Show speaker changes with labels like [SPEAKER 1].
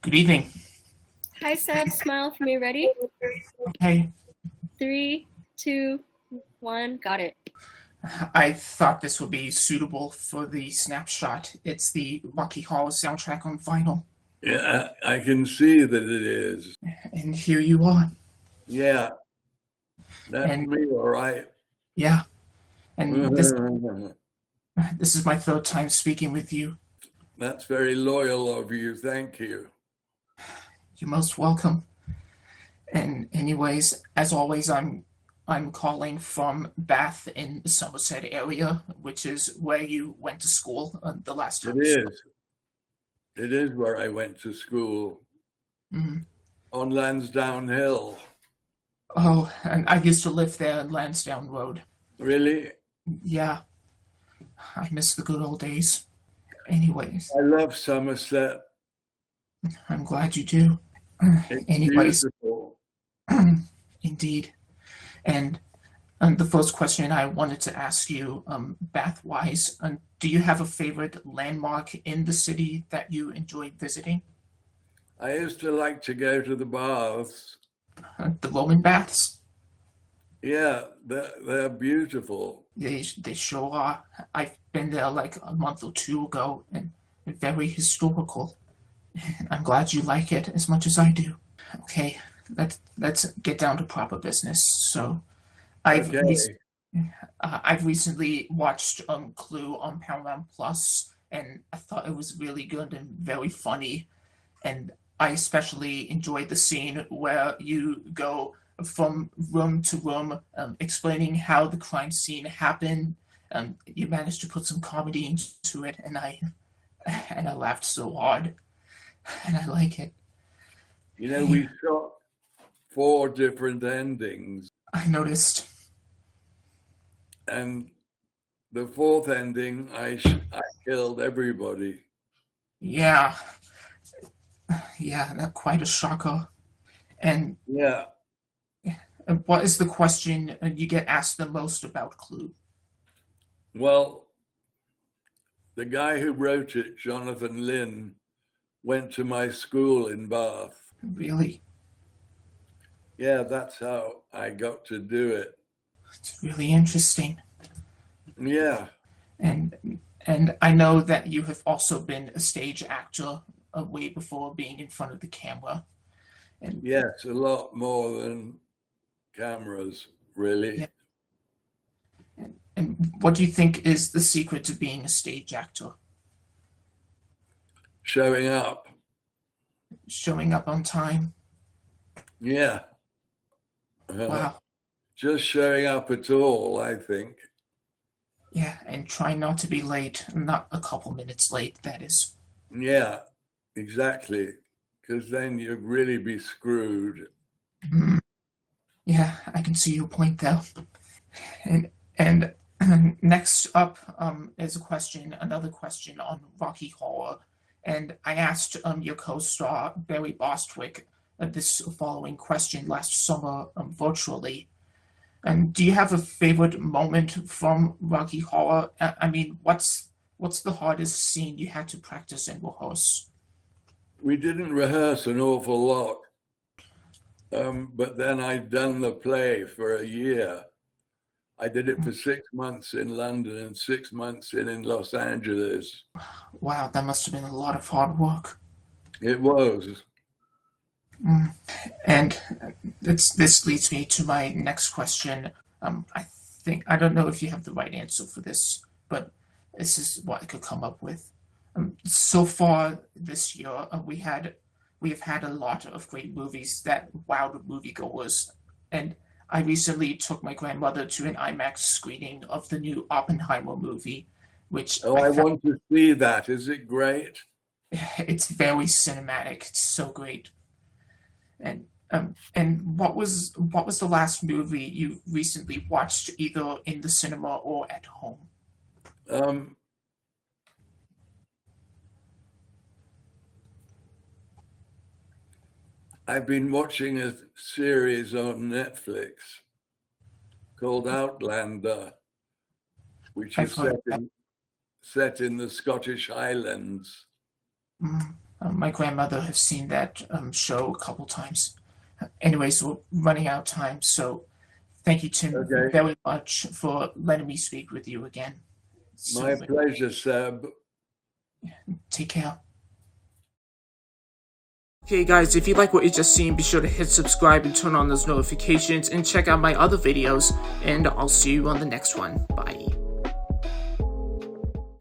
[SPEAKER 1] Good evening.
[SPEAKER 2] Hi, Seb. Smile for me. Ready?
[SPEAKER 1] Okay,
[SPEAKER 2] 3, 2, 1. Got it.
[SPEAKER 1] I thought this would be suitable for the snapshot. It's the Rocky Horror soundtrack on vinyl,
[SPEAKER 3] Yeah, I can see that it is.
[SPEAKER 1] and here you are.
[SPEAKER 3] Yeah, that's
[SPEAKER 1] And
[SPEAKER 3] me, all right.
[SPEAKER 1] yeah, and this is my third time speaking with you.
[SPEAKER 3] That's very loyal of you. Thank you.
[SPEAKER 1] You're most welcome. And anyways, as always, I'm calling from Bath in the Somerset area, which is where you went to school the last
[SPEAKER 3] It
[SPEAKER 1] time.
[SPEAKER 3] is. It is where I went to school, on Lansdowne Hill.
[SPEAKER 1] Oh, and I used to live there in Lansdowne Road.
[SPEAKER 3] Really?
[SPEAKER 1] Yeah, I miss the good old days. Anyways,
[SPEAKER 3] I love Somerset.
[SPEAKER 1] I'm glad you do.
[SPEAKER 3] It's
[SPEAKER 1] Anyways,
[SPEAKER 3] beautiful.
[SPEAKER 1] indeed. And the first question I wanted to ask you, Bath-wise, do you have a favorite landmark in the city that you enjoy visiting?
[SPEAKER 3] I used to like to go to the baths.
[SPEAKER 1] The Roman baths?
[SPEAKER 3] Yeah, they're beautiful.
[SPEAKER 1] They sure are. I've been there like a month or two ago, and very historical. I'm glad you like it as much as I do. Okay, let's get down to proper business. So, I've
[SPEAKER 3] Okay.
[SPEAKER 1] I've recently watched Clue on Paramount Plus, and I thought it was really good and very funny. And I especially enjoyed the scene where you go from room to room, explaining how the crime scene happened. You managed to put some comedy into it, and I laughed so hard, and I like it.
[SPEAKER 3] You know, we shot 4 different endings,
[SPEAKER 1] I noticed.
[SPEAKER 3] and the 4th ending, I killed everybody.
[SPEAKER 1] Yeah, yeah, that quite a shocker. And
[SPEAKER 3] Yeah.
[SPEAKER 1] what is the question you get asked the most about Clue?
[SPEAKER 3] Well, the guy who wrote it, Jonathan Lynn, went to my school in Bath.
[SPEAKER 1] Really,
[SPEAKER 3] Yeah, that's how I got to do it.
[SPEAKER 1] it's really interesting.
[SPEAKER 3] Yeah.
[SPEAKER 1] And I know that you have also been a stage actor way before being in front of the camera. And
[SPEAKER 3] Yes, a lot more than cameras, really.
[SPEAKER 1] Yeah. and what do you think is the secret to being a stage actor?
[SPEAKER 3] Showing up.
[SPEAKER 1] Showing up on time.
[SPEAKER 3] Yeah.
[SPEAKER 1] Wow.
[SPEAKER 3] Just showing up at all, I think.
[SPEAKER 1] Yeah, and try not to be late. Not a couple minutes late, that is.
[SPEAKER 3] Yeah, exactly. Because then you'd really be screwed.
[SPEAKER 1] Mm. Yeah, I can see your point there. And next up is another question on Rocky Horror. And I asked your co-star Barry Bostwick this following question last summer virtually. And do you have a favorite moment from Rocky Horror? I mean, what's the hardest scene you had to practice and rehearse?
[SPEAKER 3] We didn't rehearse an awful lot, but then I'd done the play for a year. I did it for 6 months in London and 6 months in Los Angeles.
[SPEAKER 1] Wow, that must have been a lot of hard work.
[SPEAKER 3] It was.
[SPEAKER 1] And this leads me to my next question. I don't know if you have the right answer for this, but this is what I could come up with. So far this year, we have had a lot of great movies that wowed moviegoers, and I recently took my grandmother to an IMAX screening of the new Oppenheimer movie, which
[SPEAKER 3] Oh, I want to see that. Is it great?
[SPEAKER 1] it's very cinematic. It's so great. And what was the last movie you recently watched, either in the cinema or at home?
[SPEAKER 3] Um, I've been watching a series on Netflix called Outlander, which
[SPEAKER 1] I've
[SPEAKER 3] is
[SPEAKER 1] heard that.
[SPEAKER 3] set in the Scottish Highlands.
[SPEAKER 1] Mm. My grandmother has seen that show a couple times. Anyways, we're running out of time, so thank you, Tim,
[SPEAKER 3] Okay.
[SPEAKER 1] very much for letting me speak with you again.
[SPEAKER 3] My
[SPEAKER 1] So,
[SPEAKER 3] pleasure, Seb.
[SPEAKER 1] take care. Okay guys, if you like what you just seen, be sure to hit subscribe and turn on those notifications and check out my other videos, and I'll see you on the next one. Bye.